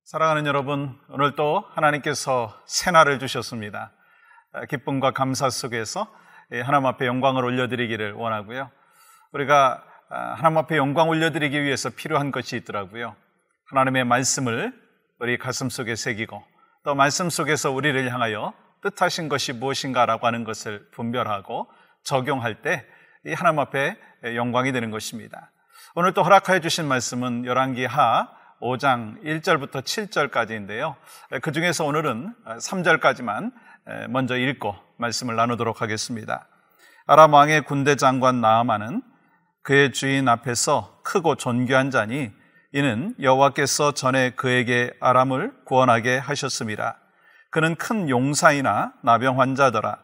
사랑하는 여러분, 오늘도 하나님께서 새날을 주셨습니다. 기쁨과 감사 속에서 하나님 앞에 영광을 올려드리기를 원하고요. 우리가 하나님 앞에 영광 올려드리기 위해서 필요한 것이 있더라고요. 하나님의 말씀을 우리 가슴 속에 새기고 또 말씀 속에서 우리를 향하여 뜻하신 것이 무엇인가라고 하는 것을 분별하고 적용할 때 이 하나님 앞에 영광이 되는 것입니다. 오늘 또 허락하여 주신 말씀은 열왕기하 5장 1절부터 7절까지인데요. 그 중에서 오늘은 3절까지만 먼저 읽고 말씀을 나누도록 하겠습니다. 아람 왕의 군대 장관 나아만은 그의 주인 앞에서 크고 존귀한 자니 이는 여호와께서 전에 그에게 아람을 구원하게 하셨습니다. 그는 큰 용사이나 나병 환자더라.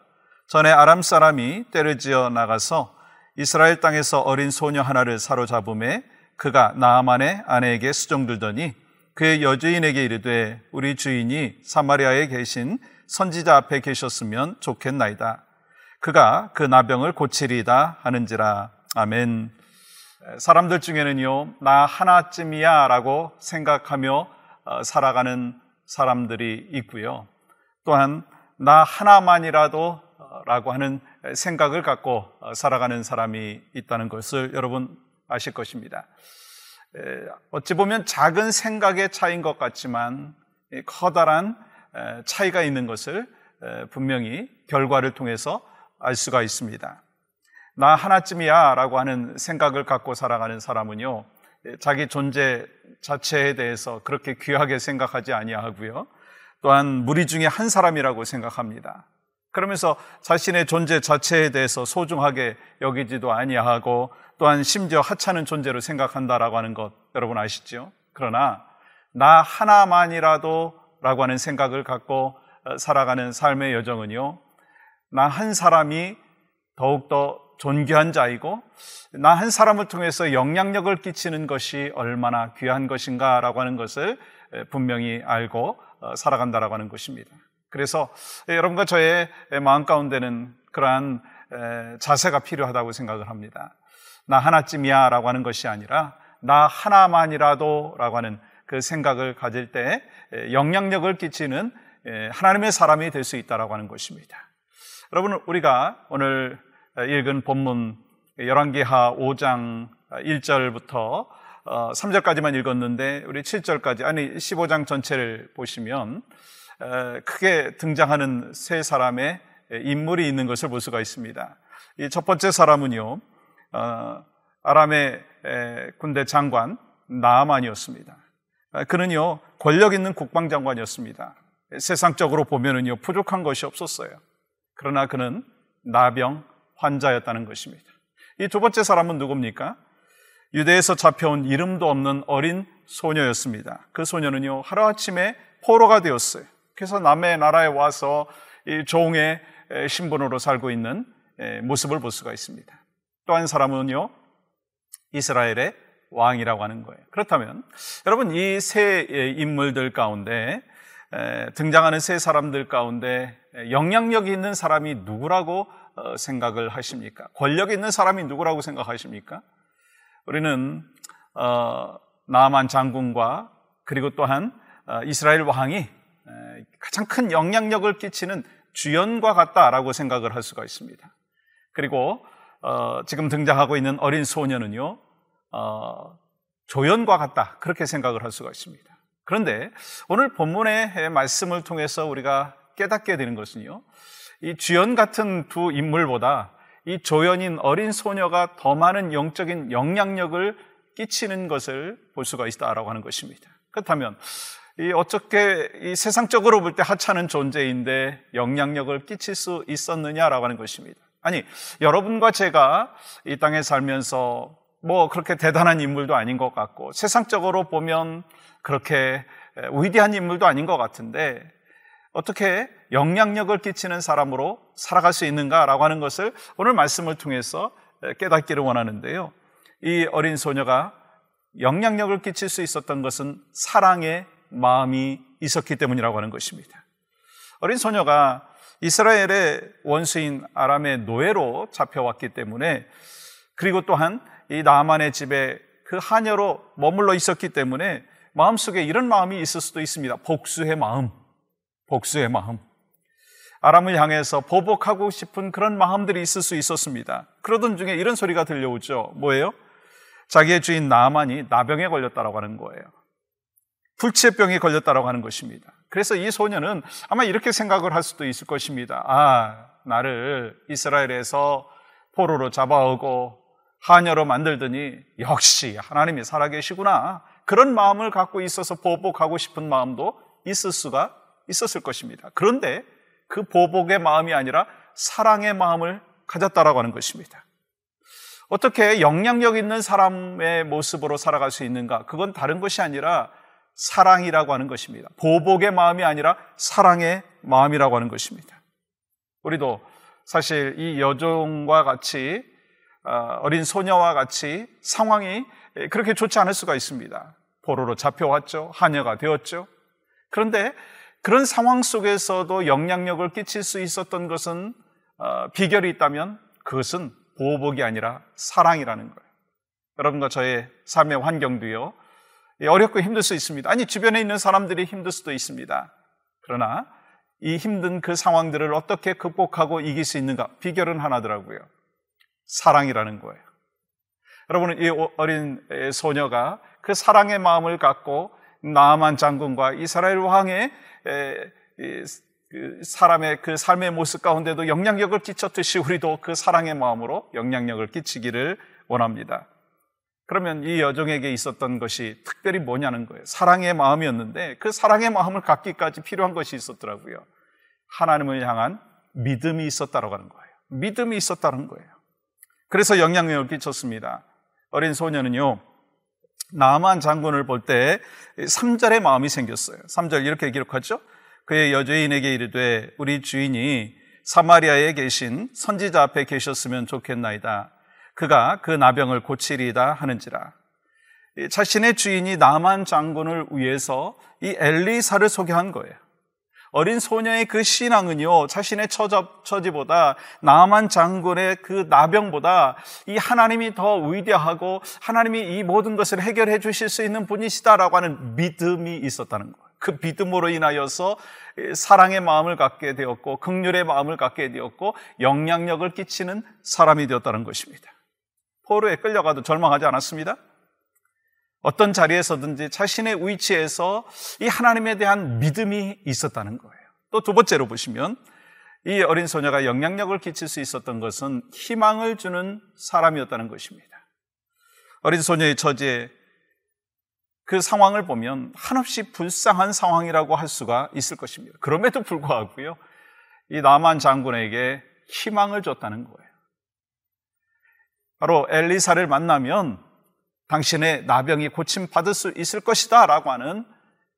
전에 아람 사람이 떼를 지어 나가서 이스라엘 땅에서 어린 소녀 하나를 사로잡음에 그가 나아만의 아내에게 수종들더니 그의 여주인에게 이르되 우리 주인이 사마리아에 계신 선지자 앞에 계셨으면 좋겠나이다. 그가 그 나병을 고치리이다 하는지라. 아멘. 사람들 중에는요, 나 하나쯤이야 라고 생각하며 살아가는 사람들이 있고요. 또한 나 하나만이라도 라고 하는 생각을 갖고 살아가는 사람이 있다는 것을 여러분 아실 것입니다. 어찌 보면 작은 생각의 차이인 것 같지만 커다란 차이가 있는 것을 분명히 결과를 통해서 알 수가 있습니다. 나 하나쯤이야 라고 하는 생각을 갖고 살아가는 사람은요, 자기 존재 자체에 대해서 그렇게 귀하게 생각하지 아니하고요, 또한 무리 중에 한 사람이라고 생각합니다. 그러면서 자신의 존재 자체에 대해서 소중하게 여기지도 아니하고 또한 심지어 하찮은 존재로 생각한다라고 하는 것 여러분 아시죠? 그러나 나 하나만이라도 라고 하는 생각을 갖고 살아가는 삶의 여정은요, 나 한 사람이 더욱더 존귀한 자이고 나 한 사람을 통해서 영향력을 끼치는 것이 얼마나 귀한 것인가 라고 하는 것을 분명히 알고 살아간다라고 하는 것입니다. 그래서 여러분과 저의 마음 가운데는 그러한 자세가 필요하다고 생각을 합니다. 나 하나쯤이야 라고 하는 것이 아니라 나 하나만이라도 라고 하는 그 생각을 가질 때 영향력을 끼치는 하나님의 사람이 될 수 있다라고 하는 것입니다. 여러분, 우리가 오늘 읽은 본문 열왕기하 5장 1절부터 3절까지만 읽었는데 우리 7절까지, 아니 15장 전체를 보시면 크게 등장하는 세 사람의 인물이 있는 것을 볼 수가 있습니다. 이 첫 번째 사람은요, 아람의 군대 장관 나아만이었습니다. 그는요, 권력 있는 국방장관이었습니다. 세상적으로 보면은요, 부족한 것이 없었어요. 그러나 그는 나병 환자였다는 것입니다. 이 두 번째 사람은 누굽니까? 유대에서 잡혀온 이름도 없는 어린 소녀였습니다. 그 소녀는요, 하루아침에 포로가 되었어요. 그래서 남의 나라에 와서 이 종의 신분으로 살고 있는 모습을 볼 수가 있습니다. 또 한 사람은요, 이스라엘의 왕이라고 하는 거예요. 그렇다면 여러분, 이 세 인물들 가운데 등장하는 세 사람들 가운데 영향력이 있는 사람이 누구라고 생각을 하십니까? 권력 있는 사람이 누구라고 생각하십니까? 우리는 나아만 장군과 그리고 또한 이스라엘 왕이 가장 큰 영향력을 끼치는 주연과 같다라고 생각을 할 수가 있습니다. 그리고 지금 등장하고 있는 어린 소녀는요, 조연과 같다, 그렇게 생각을 할 수가 있습니다. 그런데 오늘 본문의 말씀을 통해서 우리가 깨닫게 되는 것은요, 이 주연 같은 두 인물보다 이 조연인 어린 소녀가 더 많은 영적인 영향력을 끼치는 것을 볼 수가 있다라고 하는 것입니다. 그렇다면 어떻게 이 세상적으로 볼 때 하찮은 존재인데 영향력을 끼칠 수 있었느냐라고 하는 것입니다. 아니, 여러분과 제가 이 땅에 살면서 뭐 그렇게 대단한 인물도 아닌 것 같고 세상적으로 보면 그렇게 위대한 인물도 아닌 것 같은데 어떻게 영향력을 끼치는 사람으로 살아갈 수 있는가라고 하는 것을 오늘 말씀을 통해서 깨닫기를 원하는데요. 이 어린 소녀가 영향력을 끼칠 수 있었던 것은 사랑의 마음이 있었기 때문이라고 하는 것입니다. 어린 소녀가 이스라엘의 원수인 아람의 노예로 잡혀왔기 때문에, 그리고 또한 이 나아만의 집에 그 하녀로 머물러 있었기 때문에 마음속에 이런 마음이 있을 수도 있습니다. 복수의 마음. 아람을 향해서 보복하고 싶은 그런 마음들이 있을 수 있었습니다. 그러던 중에 이런 소리가 들려오죠. 뭐예요? 자기의 주인 나아만이 나병에 걸렸다라고 하는 거예요. 불치병에 걸렸다라고 하는 것입니다. 그래서 이 소녀는 아마 이렇게 생각을 할 수도 있을 것입니다. 나를 이스라엘에서 포로로 잡아오고 하녀로 만들더니 역시 하나님이 살아계시구나. 그런 마음을 갖고 있어서 보복하고 싶은 마음도 있었을 것입니다. 그런데 그 보복의 마음이 아니라 사랑의 마음을 가졌다라고 하는 것입니다. 어떻게 영향력 있는 사람의 모습으로 살아갈 수 있는가? 그건 다른 것이 아니라 사랑이라고 하는 것입니다. 보복의 마음이 아니라 사랑의 마음이라고 하는 것입니다. 우리도 사실 이 여종과 같이 어린 소녀와 같이 상황이 그렇게 좋지 않을 수가 있습니다. 포로로 잡혀왔죠. 하녀가 되었죠. 그런데 그런 상황 속에서도 영향력을 끼칠 수 있었던 것은 비결이 있다면 그것은 보복이 아니라 사랑이라는 거예요. 여러분과 저의 삶의 환경도요, 어렵고 힘들 수 있습니다. 아니, 주변에 있는 사람들이 힘들 수도 있습니다. 그러나 이 힘든 그 상황들을 어떻게 극복하고 이길 수 있는가? 비결은 하나더라고요. 사랑이라는 거예요. 여러분은 이 어린 소녀가 그 사랑의 마음을 갖고 나아만 장군과 이스라엘 왕의 사람의 그 삶의 모습 가운데도 영향력을 끼쳤듯이 우리도 그 사랑의 마음으로 영향력을 끼치기를 원합니다. 그러면 이 여종에게 있었던 것이 특별히 뭐냐는 거예요. 사랑의 마음이었는데 그 사랑의 마음을 갖기까지 필요한 것이 있었더라고요. 하나님을 향한 믿음이 있었다고 하는 거예요. 믿음이 있었다는 거예요. 그래서 영향력을 끼쳤습니다. 어린 소녀는요, 나아만 장군을 볼 때 3절의 마음이 생겼어요. 3절 이렇게 기록하죠. 그의 여주인에게 이르되 우리 주인이 사마리아에 계신 선지자 앞에 계셨으면 좋겠나이다. 그가 그 나병을 고치리이다 하는지라. 자신의 주인이 나아만 장군을 위해서 이 엘리사를 소개한 거예요. 어린 소녀의 그 신앙은요, 자신의 처지보다 나아만 장군의 그 나병보다 이 하나님이 더 위대하고 하나님이 이 모든 것을 해결해 주실 수 있는 분이시다라고 하는 믿음이 있었다는 거예요. 그 믿음으로 인하여서 사랑의 마음을 갖게 되었고 긍휼의 마음을 갖게 되었고 영향력을 끼치는 사람이 되었다는 것입니다. 포로에 끌려가도 절망하지 않았습니다. 어떤 자리에서든지 자신의 위치에서 이 하나님에 대한 믿음이 있었다는 거예요. 또 두 번째로 보시면 이 어린 소녀가 영향력을 끼칠 수 있었던 것은 희망을 주는 사람이었다는 것입니다. 어린 소녀의 처지에 그 상황을 보면 한없이 불쌍한 상황이라고 할 수가 있을 것입니다. 그럼에도 불구하고요, 이 나아만 장군에게 희망을 줬다는 거예요. 바로 엘리사를 만나면 당신의 나병이 고침받을 수 있을 것이다 라고 하는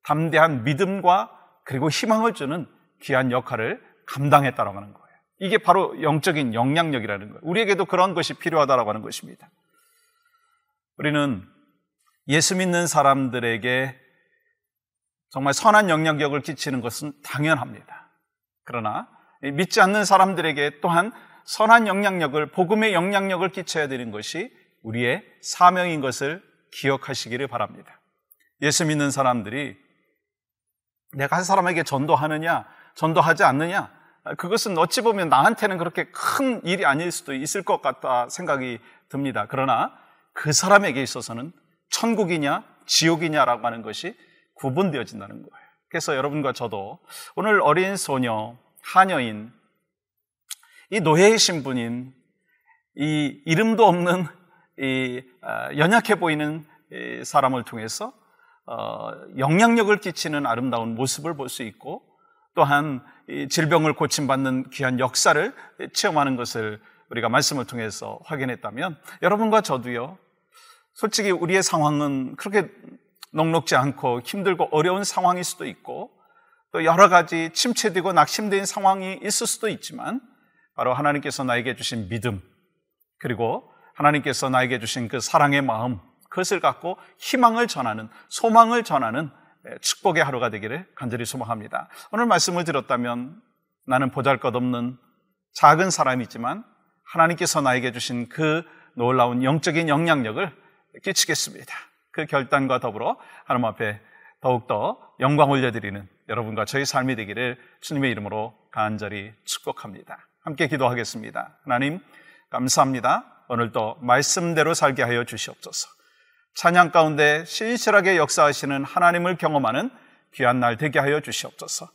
담대한 믿음과 그리고 희망을 주는 귀한 역할을 감당했다라고 하는 거예요. 이게 바로 영적인 영향력이라는 거예요. 우리에게도 그런 것이 필요하다라고 하는 것입니다. 우리는 예수 믿는 사람들에게 정말 선한 영향력을 끼치는 것은 당연합니다. 그러나 믿지 않는 사람들에게 또한 선한 영향력을, 복음의 영향력을 끼쳐야 되는 것이 우리의 사명인 것을 기억하시기를 바랍니다. 예수 믿는 사람들이 내가 한 사람에게 전도하느냐, 전도하지 않느냐, 그것은 어찌 보면 나한테는 그렇게 큰 일이 아닐 수도 있을 것 같다 생각이 듭니다. 그러나 그 사람에게 있어서는 천국이냐 지옥이냐라고 하는 것이 구분되어진다는 거예요. 그래서 여러분과 저도 오늘 어린 소녀, 하녀인, 이 노예의 신분인, 이 이름도 없는 이 연약해 보이는 이 사람을 통해서 영향력을 끼치는 아름다운 모습을 볼 수 있고, 또한 이 질병을 고침받는 귀한 역사를 체험하는 것을 우리가 말씀을 통해서 확인했다면, 여러분과 저도요, 솔직히 우리의 상황은 그렇게 녹록지 않고 힘들고 어려운 상황일 수도 있고, 또 여러 가지 침체되고 낙심된 상황이 있을 수도 있지만, 바로 하나님께서 나에게 주신 믿음, 그리고 하나님께서 나에게 주신 그 사랑의 마음, 그것을 갖고 희망을 전하는, 소망을 전하는 축복의 하루가 되기를 간절히 소망합니다. 오늘 말씀을 들었다면 나는 보잘것없는 작은 사람이지만 하나님께서 나에게 주신 그 놀라운 영적인 영향력을 끼치겠습니다. 그 결단과 더불어 하나님 앞에 더욱더 영광 올려드리는 여러분과 저희 삶이 되기를 주님의 이름으로 간절히 축복합니다. 함께 기도하겠습니다. 하나님 감사합니다. 오늘도 말씀대로 살게 하여 주시옵소서. 찬양 가운데 신실하게 역사하시는 하나님을 경험하는 귀한 날 되게 하여 주시옵소서.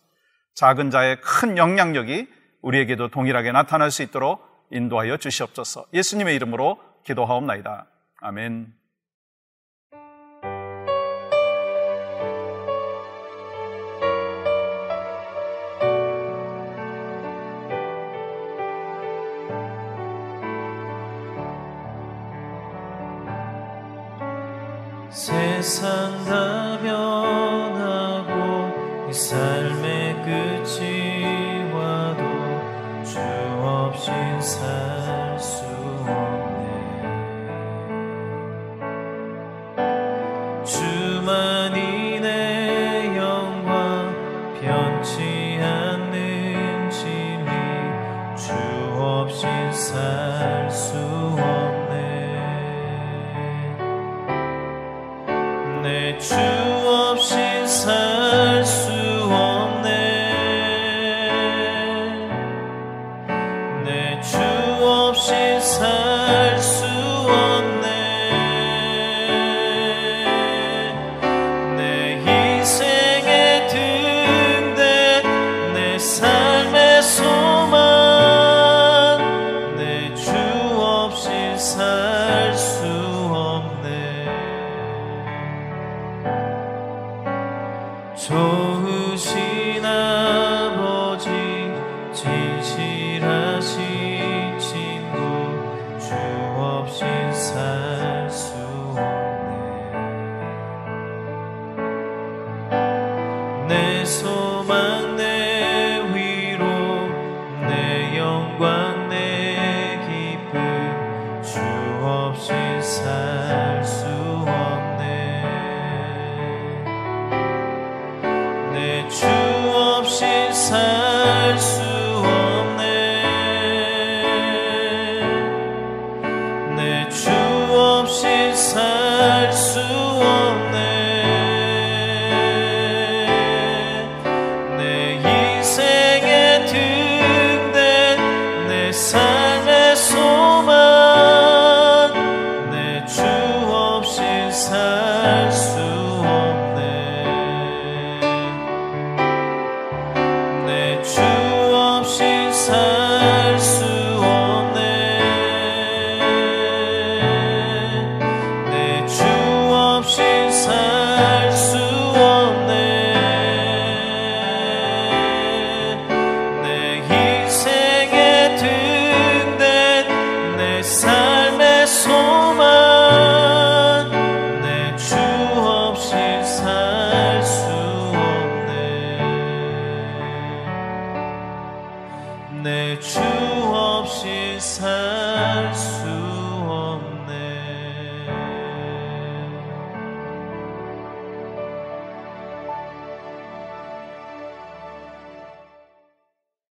작은 자의 큰 영향력이 우리에게도 동일하게 나타날 수 있도록 인도하여 주시옵소서. 예수님의 이름으로 기도하옵나이다. 아멘. 세상 다 변하고 이 삶의 끝이 와도 주 없인 살 수 없네. 주만이 내 영광 변치 않는 짐이 주 없인 살 수 없네. 내 주